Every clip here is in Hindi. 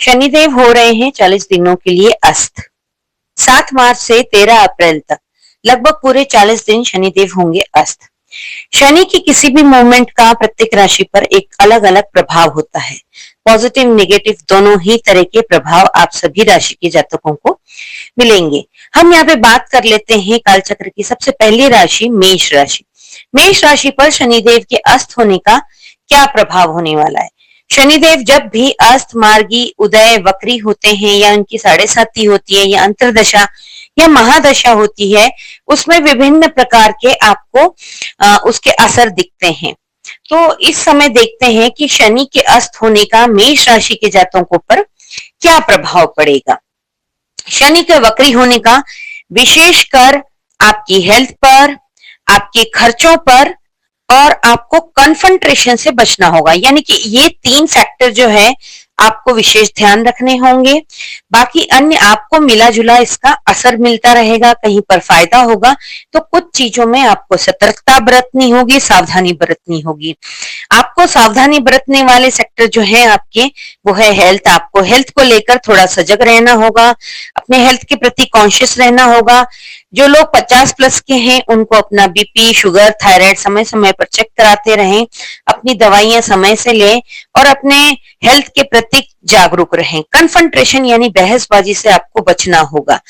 शनिदेव हो रहे हैं 40 दिनों के लिए अस्त। 7 मार्च से 13 अप्रैल तक लगभग पूरे 40 दिन शनिदेव होंगे अस्त। शनि की किसी भी मूवमेंट का प्रत्येक राशि पर एक अलग अलग प्रभाव होता है। पॉजिटिव नेगेटिव दोनों ही तरह के प्रभाव आप सभी राशि के जातकों को मिलेंगे। हम यहाँ पे बात कर लेते हैं कालचक्र की सबसे पहली राशि मेष राशि। मेष राशि पर शनिदेव के अस्त होने का क्या प्रभाव होने वाला है। शनिदेव जब भी अस्त मार्गी उदय वक्री होते हैं या उनकी 7.5 होती है या अंतरदशा या महादशा होती है, उसमें विभिन्न प्रकार के आपको उसके असर दिखते हैं। तो इस समय देखते हैं कि शनि के अस्त होने का मेष राशि के जातकों पर क्या प्रभाव पड़ेगा। शनि के वक्री होने का विशेषकर आपकी हेल्थ पर, आपके खर्चों पर और आपको कन्फ्रंट्रेशन से बचना होगा। यानी कि ये 3 फैक्टर जो है आपको विशेष ध्यान रखने होंगे। बाकी अन्य आपको मिला जुला इसका असर मिलता रहेगा, कहीं पर फायदा होगा तो कुछ चीजों में आपको सतर्कता बरतनी होगी, सावधानी बरतनी होगी। आपको सावधानी बरतने वाले सेक्टर जो है आपके वो है हेल्थ। आपको हेल्थ को लेकर थोड़ा सजग रहना होगा, अपने हेल्थ के प्रति कॉन्शियस रहना होगा। जो लोग 50 प्लस के हैं उनको अपना बीपी, शुगर, थायराइड समय समय पर चेक कराते रहें, अपनी दवाइयां समय से लें और अपने हेल्थ के प्रति जागरूक रहें। कन्फ्रंट्रेशन यानी बहसबाजी से आपको बचना होगा।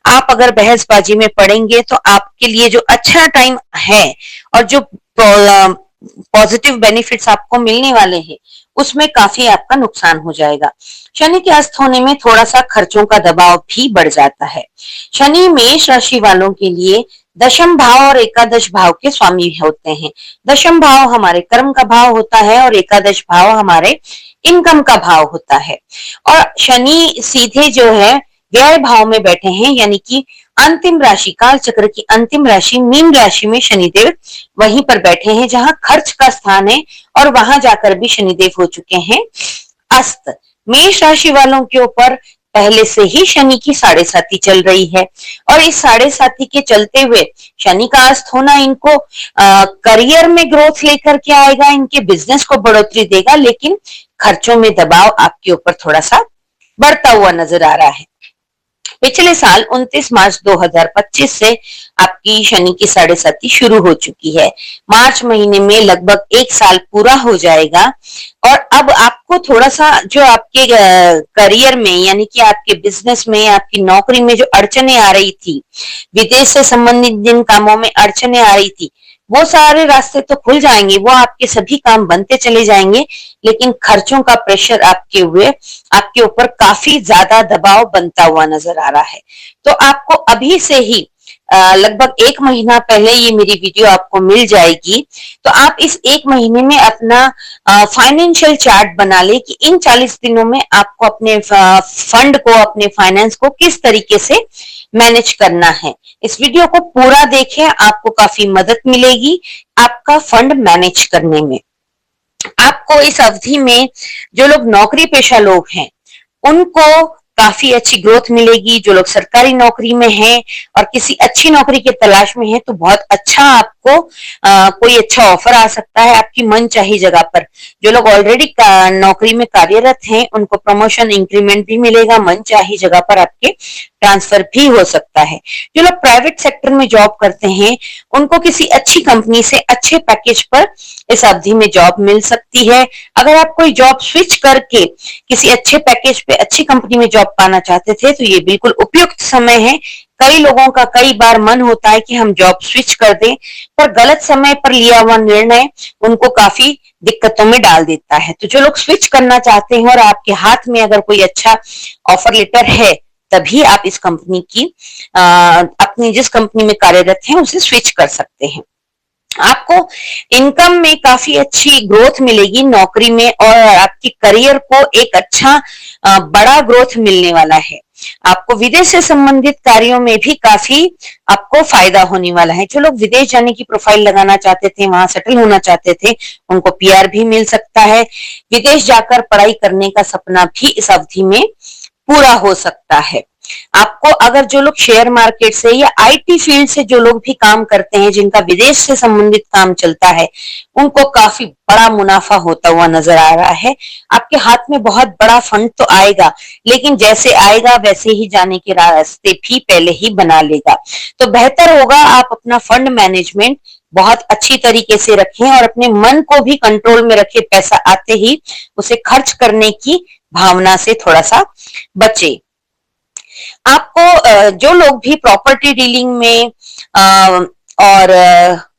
आप अगर बहसबाजी में पड़ेंगे तो आपके लिए जो अच्छा टाइम है और जो पॉजिटिव बेनिफिट्स आपको मिलने वाले हैं उसमें काफी आपका नुकसान हो जाएगा। शनि के अस्त होने में थोड़ा सा खर्चों का दबाव भी बढ़ जाता है। शनि मेष राशि वालों के लिए दशम भाव और एकादश भाव के स्वामी होते हैं। दशम भाव हमारे कर्म का भाव होता है और एकादश भाव हमारे इनकम का भाव होता है। और शनि सीधे जो है व्यय भाव में बैठे हैं, यानी कि अंतिम राशि, काल चक्र की अंतिम राशि मीन राशि में शनिदेव वहीं पर बैठे हैं जहां खर्च का स्थान है और वहां जाकर भी शनिदेव हो चुके हैं अस्त। मेष राशि वालों के ऊपर पहले से ही शनि की 7.5 चल रही है और इस 7.5 के चलते हुए शनि का अस्त होना इनको करियर में ग्रोथ लेकर के आएगा, इनके बिजनेस को बढ़ोतरी देगा, लेकिन खर्चों में दबाव आपके ऊपर थोड़ा सा बढ़ता हुआ नजर आ रहा है। पिछले साल 29 मार्च 2025 से आपकी शनि की 7.5 शुरू हो चुकी है। मार्च महीने में लगभग 1 साल पूरा हो जाएगा और अब आपको थोड़ा सा जो आपके करियर में यानी कि आपके बिजनेस में, आपकी नौकरी में जो अड़चने आ रही थी, विदेश से संबंधित जिन कामों में अड़चने आ रही थी, वो सारे रास्ते तो खुल जाएंगे, वो आपके सभी काम बनते चले जाएंगे, लेकिन खर्चों का प्रेशर आपके ऊपर काफी ज्यादा दबाव बनता हुआ नजर आ रहा है। तो आपको अभी से ही लगभग 1 महीना पहले ये मेरी वीडियो आपको मिल जाएगी, तो आप इस 1 महीने में अपना फाइनेंशियल चार्ट बना ले कि इन 40 दिनों में आपको अपने फंड को, अपने फाइनेंस को किस तरीके से मैनेज करना है। इस वीडियो को पूरा देखें, आपको काफी मदद मिलेगी आपका फंड मैनेज करने में। आपको इस अवधि में जो लोग नौकरी पेशा लोग हैं उनको काफी अच्छी ग्रोथ मिलेगी। जो लोग सरकारी नौकरी में हैं और किसी अच्छी नौकरी की तलाश में हैं तो बहुत अच्छा आपको कोई अच्छा ऑफर आ सकता है आपकी मनचाही जगह पर। जो लोग ऑलरेडी नौकरी में कार्यरत हैं उनको प्रमोशन, इंक्रीमेंट भी मिलेगा, मनचाही जगह पर आपके ट्रांसफर भी हो सकता है। जो लोग प्राइवेट सेक्टर में जॉब करते हैं उनको किसी अच्छी कंपनी से अच्छे पैकेज पर इस अवधि में जॉब मिल सकती है। अगर आप कोई जॉब स्विच करके किसी अच्छे पैकेज पे अच्छी कंपनी में जॉब पाना चाहते थे तो ये बिल्कुल उपयुक्त समय है। कई लोगों का कई बार मन होता है कि हम जॉब स्विच कर दें, पर गलत समय पर लिया हुआ निर्णय उनको काफी दिक्कतों में डाल देता है। तो जो लोग स्विच करना चाहते हैं और आपके हाथ में अगर कोई अच्छा ऑफर लेटर है तभी आप इस कंपनी की अपनी जिस कंपनी में कार्यरत हैं उसे स्विच कर सकते हैं। आपको इनकम में काफी अच्छी ग्रोथ मिलेगी नौकरी में और आपकी करियर को एक अच्छा बड़ा ग्रोथ मिलने वाला है। आपको विदेश से संबंधित कार्यों में भी काफी आपको फायदा होने वाला है। जो लोग विदेश जाने की प्रोफाइल लगाना चाहते थे, वहां सेटल होना चाहते थे, उनको पीआर भी मिल सकता है। विदेश जाकर पढ़ाई करने का सपना भी इस अवधि में पूरा हो सकता है। आपको अगर जो लोग शेयर मार्केट से या आईटी फील्ड से जो लोग भी काम करते हैं, जिनका विदेश से संबंधित काम चलता है, उनको काफी बड़ा मुनाफा होता हुआ नजर आ रहा है। आपके हाथ में बहुत बड़ा फंड तो आएगा, लेकिन जैसे आएगा वैसे ही जाने के रास्ते भी पहले ही बना लेगा। तो बेहतर होगा आप अपना फंड मैनेजमेंट बहुत अच्छी तरीके से रखें और अपने मन को भी कंट्रोल में रखें। पैसा आते ही उसे खर्च करने की भावना से थोड़ा सा बचे। आपको जो लोग भी प्रॉपर्टी डीलिंग में और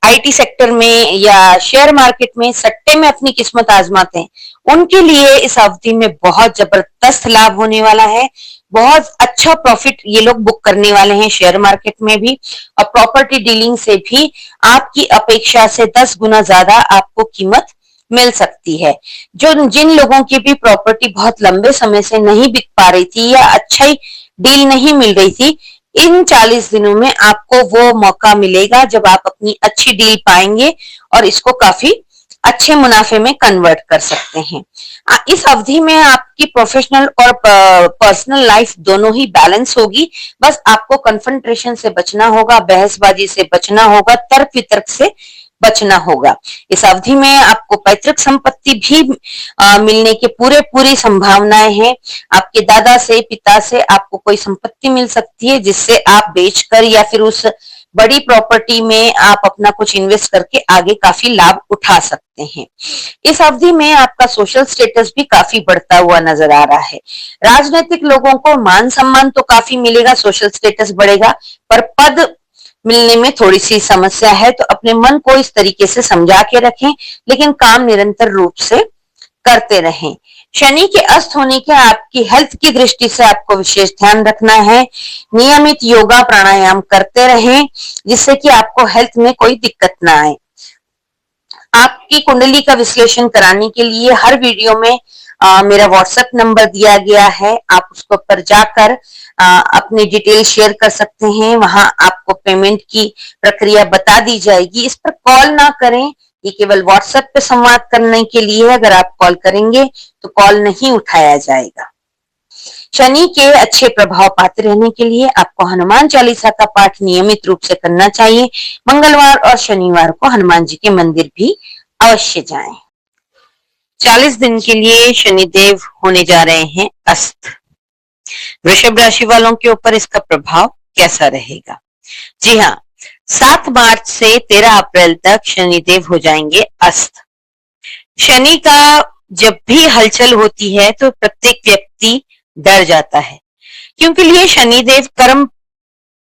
आईटी सेक्टर में या शेयर मार्केट में सट्टे में अपनी किस्मत आजमाते हैं, उनके लिए इस अवधि में बहुत जबरदस्त लाभ होने वाला है। बहुत अच्छा प्रॉफिट ये लोग बुक करने वाले हैं शेयर मार्केट में भी, और प्रॉपर्टी डीलिंग से भी आपकी अपेक्षा से 10 गुना ज्यादा आपको कीमत मिल सकती है। जो जिन लोगों की भी प्रॉपर्टी बहुत लंबे समय से नहीं बिक पा रही थी या अच्छा डील नहीं मिल रही थी, इन 40 दिनों में आपको वो मौका मिलेगा जब आप अपनी अच्छी डील पाएंगे और इसको काफी अच्छे मुनाफे में कन्वर्ट कर सकते हैं। इस अवधि में आपकी प्रोफेशनल और पर्सनल लाइफ दोनों ही बैलेंस होगी। बस आपको कन्फ्रंटेशन से बचना होगा, बहसबाजी से बचना होगा, तर्क वितर्क से बचना होगा। इस अवधि में आपको पैतृक संपत्ति भी मिलने के पूरी संभावनाएं हैं। आपके दादा से, पिता से आपको कोई संपत्ति मिल सकती है, जिससे आप बेचकर या फिर उस बड़ी प्रॉपर्टी में आप अपना कुछ इन्वेस्ट करके आगे काफी लाभ उठा सकते हैं। इस अवधि में आपका सोशल स्टेटस भी काफी बढ़ता हुआ नजर आ रहा है। राजनीतिक लोगों को मान सम्मान तो काफी मिलेगा, सोशल स्टेटस बढ़ेगा, पर पद मिलने में थोड़ी सी समस्या है। तो अपने मन को इस तरीके से समझा के रखें, लेकिन काम निरंतर रूप से करते रहें। शनि के अस्त होने के आपकी हेल्थ की दृष्टि से आपको विशेष ध्यान रखना है। नियमित योगा प्राणायाम करते रहें, जिससे कि आपको हेल्थ में कोई दिक्कत ना आए। आपकी कुंडली का विश्लेषण कराने के लिए हर वीडियो में मेरा व्हाट्सएप नंबर दिया गया है। आप उसको पर जाकर अपनी डिटेल शेयर कर सकते हैं। वहां आपको पेमेंट की प्रक्रिया बता दी जाएगी। इस पर कॉल ना करें, ये केवल व्हाट्सएप पे संवाद करने के लिए है। अगर आप कॉल करेंगे तो कॉल नहीं उठाया जाएगा। शनि के अच्छे प्रभाव पाते रहने के लिए आपको हनुमान चालीसा का पाठ नियमित रूप से करना चाहिए। मंगलवार और शनिवार को हनुमान जी के मंदिर भी अवश्य जाएं। 40 दिन के लिए शनिदेव होने जा रहे हैं अस्त। वृषभ राशि वालों के ऊपर इसका प्रभाव कैसा रहेगा? जी हाँ, 7 मार्च से 13 अप्रैल तक शनिदेव हो जाएंगे अस्त। शनि का जब भी हलचल होती है तो प्रत्येक व्यक्ति डर जाता है, क्योंकि ये शनिदेव कर्म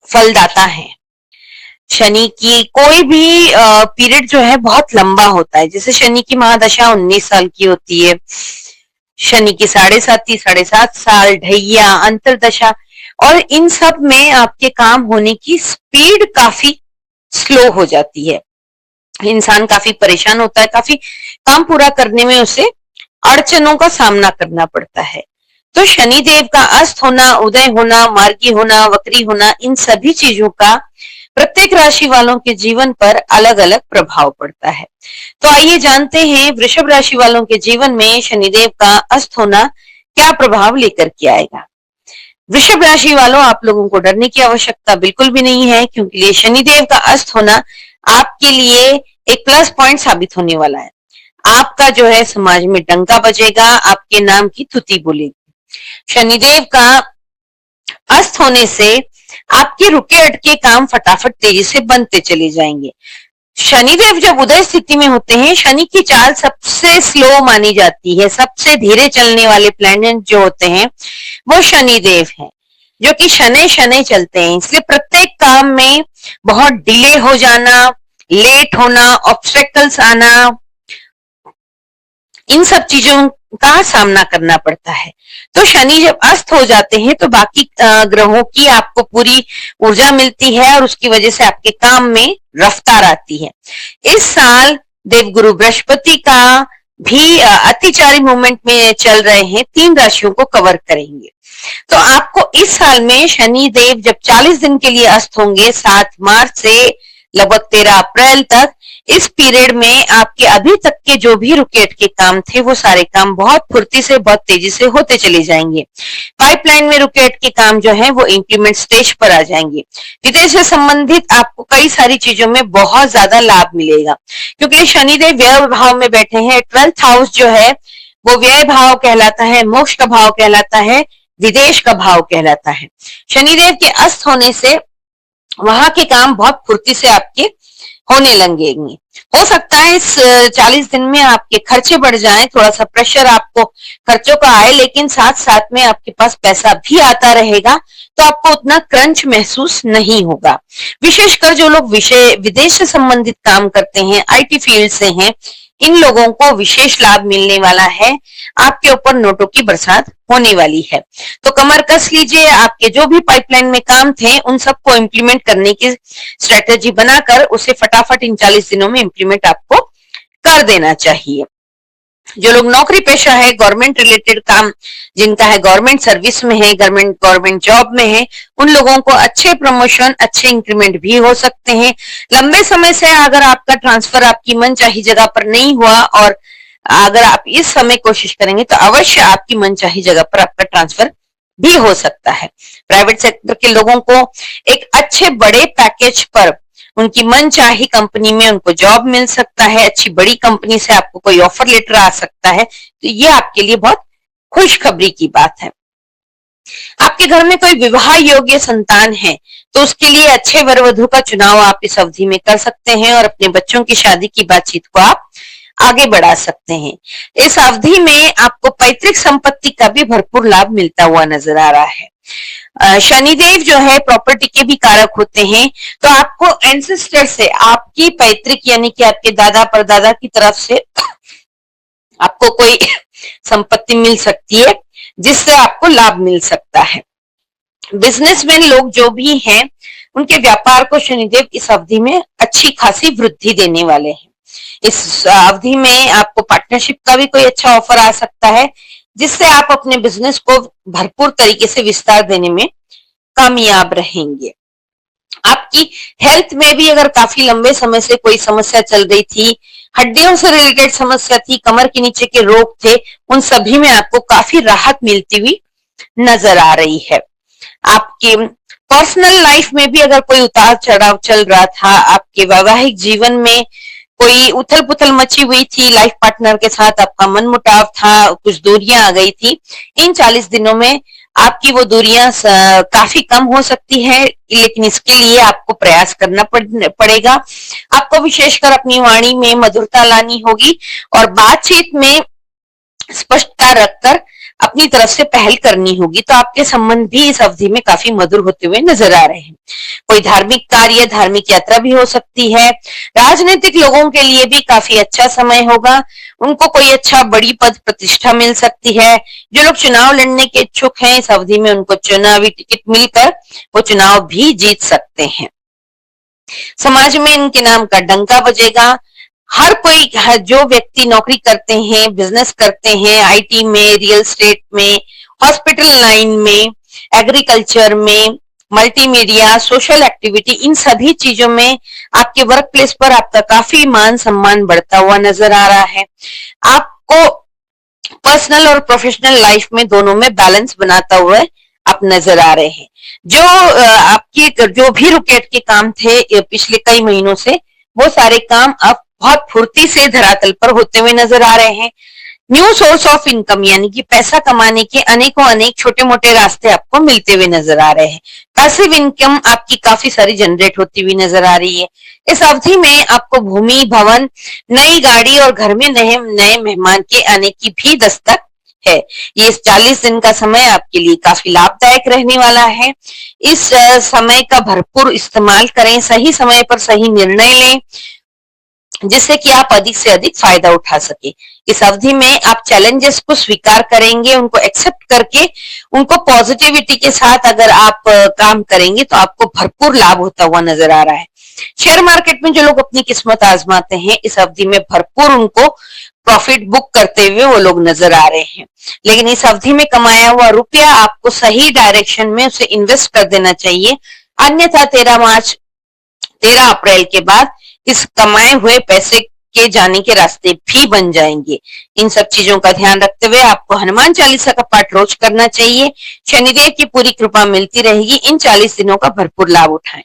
फलदाता है। शनि की कोई भी पीरियड जो है बहुत लंबा होता है। जैसे शनि की महादशा 19 साल की होती है, शनि की 7.5 साल, ढैया, अंतरदशा, और इन सब में आपके काम होने की स्पीड काफी स्लो हो जाती है। इंसान काफी परेशान होता है, काफी काम पूरा करने में उसे अड़चनों का सामना करना पड़ता है। तो शनिदेव का अस्त होना, उदय होना, मार्गी होना, वक्री होना, इन सभी चीजों का प्रत्येक राशि वालों के जीवन पर अलग अलग प्रभाव पड़ता है। तो आइए जानते हैं वृषभ राशि वालों के जीवन में शनिदेव का अस्त होना क्या प्रभाव लेकर के आएगा। वृषभ राशि वालों, आप लोगों को डरने की आवश्यकता बिल्कुल भी नहीं है, क्योंकि ये शनिदेव का अस्त होना आपके लिए एक प्लस पॉइंट साबित होने वाला है। आपका जो है समाज में डंका बजेगा, आपके नाम की तुति बोलेगी। शनिदेव का अस्त होने से आपके रुके अटके काम फटाफट तेजी से बनते चले जाएंगे। शनिदेव जब उदय स्थिति में होते हैं, शनि की चाल सबसे स्लो मानी जाती है। सबसे धीरे चलने वाले प्लैनेट जो होते हैं वो शनिदेव हैं, जो कि शनै शनै चलते हैं। इसलिए प्रत्येक काम में बहुत डिले हो जाना, लेट होना, ऑब्स्टेकल्स आना, इन सब चीजों का सामना करना पड़ता है। तो शनि जब अस्त हो जाते हैं तो बाकी ग्रहों की आपको पूरी ऊर्जा मिलती है और उसकी वजह से आपके काम में रफ्तार आती है। इस साल देवगुरु बृहस्पति का भी अतिचारी मूवमेंट में चल रहे हैं, 3 राशियों को कवर करेंगे। तो आपको इस साल में शनि देव जब 40 दिन के लिए अस्त होंगे, 7 मार्च से लगभग 13 अप्रैल तक, इस पीरियड में आपके अभी तक के जो भी रुके अटके काम थे वो सारे काम बहुत फुर्ती से, बहुत तेजी से होते चले जाएंगे। पाइपलाइन में रुके अटके काम जो है वो इंप्लीमेंट स्टेज पर आ जाएंगे। विदेश से संबंधित आपको कई सारी चीजों में बहुत ज्यादा लाभ मिलेगा, क्योंकि शनिदेव व्यय भाव में बैठे हैं। 12th हाउस जो है वो व्यय भाव कहलाता है, मोक्ष का भाव कहलाता है, विदेश का भाव कहलाता है। शनिदेव के अस्त होने से वहां के काम बहुत फुर्ती से आपके होने लगेंगे। हो सकता है इस 40 दिन में आपके खर्चे बढ़ जाएं, थोड़ा सा प्रेशर आपको खर्चों का आए, लेकिन साथ साथ में आपके पास पैसा भी आता रहेगा, तो आपको उतना क्रंच महसूस नहीं होगा। विशेषकर जो लोग विदेश से संबंधित काम करते हैं, आईटी फील्ड से हैं, इन लोगों को विशेष लाभ मिलने वाला है। आपके ऊपर नोटों की बरसात होने वाली है। तो कमर कस लीजिए, आपके जो भी पाइपलाइन में काम थे उन सबको इम्प्लीमेंट करने की स्ट्रेटेजी बनाकर उसे फटाफट इन 40 दिनों में इम्प्लीमेंट आपको कर देना चाहिए। जो लोग नौकरी पेशा है, गवर्नमेंट रिलेटेड काम जिनका है, गवर्नमेंट सर्विस में है, गवर्नमेंट जॉब में है, उन लोगों को अच्छे प्रमोशन, अच्छे इंक्रीमेंट भी हो सकते हैं। लंबे समय से अगर आपका ट्रांसफर आपकी मनचाही जगह पर नहीं हुआ और अगर आप इस समय कोशिश करेंगे तो अवश्य आपकी मनचाही जगह पर आपका ट्रांसफर भी हो सकता है। प्राइवेट सेक्टर के लोगों को एक अच्छे बड़े पैकेज पर उनकी मनचाही कंपनी में उनको जॉब मिल सकता है। अच्छी बड़ी कंपनी से आपको कोई ऑफर लेटर आ सकता है, तो ये आपके लिए बहुत खुशखबरी की बात है। आपके घर में कोई विवाह योग्य संतान है तो उसके लिए अच्छे वर वधू का चुनाव आप इस अवधि में कर सकते हैं और अपने बच्चों की शादी की बातचीत को आप आगे बढ़ा सकते हैं। इस अवधि में आपको पैतृक संपत्ति का भी भरपूर लाभ मिलता हुआ नजर आ रहा है। शनिदेव जो है प्रॉपर्टी के भी कारक होते हैं, तो आपको एंसेस्टर से, आपकी पैतृक यानी कि आपके दादा परदादा की तरफ से आपको कोई संपत्ति मिल सकती है जिससे आपको लाभ मिल सकता है। बिजनेसमैन लोग जो भी हैं उनके व्यापार को शनिदेव इस अवधि में अच्छी खासी वृद्धि देने वाले हैं। इस अवधि में आपको पार्टनरशिप का भी कोई अच्छा ऑफर आ सकता है जिससे आप अपने बिजनेस को भरपूर तरीके से विस्तार देने में कामयाब रहेंगे। आपकी हेल्थ में भी अगर काफी लंबे समय से कोई समस्या चल रही थी, हड्डियों से रिलेटेड समस्या थी, कमर के नीचे के रोग थे, उन सभी में आपको काफी राहत मिलती हुई नजर आ रही है। आपके पर्सनल लाइफ में भी अगर कोई उतार चढ़ाव चल रहा था, आपके वैवाहिक जीवन में कोई उथल पुथल मची हुई थी, लाइफ पार्टनर के साथ आपका मनमुटाव था, कुछ दूरियां आ गई थी, इन 40 दिनों में आपकी वो दूरियां काफी कम हो सकती है, लेकिन इसके लिए आपको प्रयास करना पड़ेगा। आपको विशेषकर अपनी वाणी में मधुरता लानी होगी और बातचीत में स्पष्टता रखकर अपनी तरफ से पहल करनी होगी, तो आपके संबंध भी इस अवधि में काफी मधुर होते हुए नजर आ रहे हैं। कोई धार्मिक कार्य, धार्मिक यात्रा भी हो सकती है। राजनीतिक लोगों के लिए भी काफी अच्छा समय होगा, उनको कोई अच्छा बड़ी पद प्रतिष्ठा मिल सकती है। जो लोग चुनाव लड़ने के इच्छुक हैं, इस अवधि में उनको चुनावी टिकट मिलकर वो चुनाव भी जीत सकते हैं। समाज में इनके नाम का डंका बजेगा। हर कोई, जो व्यक्ति नौकरी करते हैं, बिजनेस करते हैं, आईटी में, रियल एस्टेट में, हॉस्पिटल लाइन में, एग्रीकल्चर में, मल्टीमीडिया, सोशल एक्टिविटी, इन सभी चीजों में आपके वर्क प्लेस पर आपका काफी मान सम्मान बढ़ता हुआ नजर आ रहा है। आपको पर्सनल और प्रोफेशनल लाइफ में दोनों में बैलेंस बनाता हुआ आप नजर आ रहे हैं। जो आपके जो भी रुकेट के काम थे पिछले कई महीनों से, वो सारे काम अब बहुत फुर्ती से धरातल पर होते हुए नजर आ रहे हैं। न्यू सोर्स ऑफ इनकम यानी कि पैसा कमाने के अनेकों अनेक छोटे मोटे रास्ते आपको मिलते हुए नजर आ रहे हैं। पैसिव इनकम आपकी काफी सारी जनरेट होती हुई नजर आ रही है। इस अवधि में आपको भूमि, भवन, नई गाड़ी और घर में नए नए मेहमान के आने की भी दस्तक है। ये 40 दिन का समय आपके लिए काफी लाभदायक रहने वाला है। इस समय का भरपूर इस्तेमाल करें, सही समय पर सही निर्णय लें जिससे कि आप अधिक से अधिक फायदा उठा सके। इस अवधि में आप चैलेंजेस को स्वीकार करेंगे, उनको एक्सेप्ट करके उनको पॉजिटिविटी के साथ अगर आप काम करेंगे तो आपको भरपूर लाभ होता हुआ नजर आ रहा है। शेयर मार्केट में जो लोग अपनी किस्मत आजमाते हैं, इस अवधि में भरपूर उनको प्रॉफिट बुक करते हुए वो लोग नजर आ रहे हैं। लेकिन इस अवधि में कमाया हुआ रुपया आपको सही डायरेक्शन में उसे इन्वेस्ट कर देना चाहिए, अन्यथा 13 अप्रैल के बाद इस कमाए हुए पैसे के जाने के रास्ते भी बन जाएंगे। इन सब चीजों का ध्यान रखते हुए आपको हनुमान चालीसा का पाठ रोज करना चाहिए। शनिदेव की पूरी कृपा मिलती रहेगी। इन 40 दिनों का भरपूर लाभ उठाएं।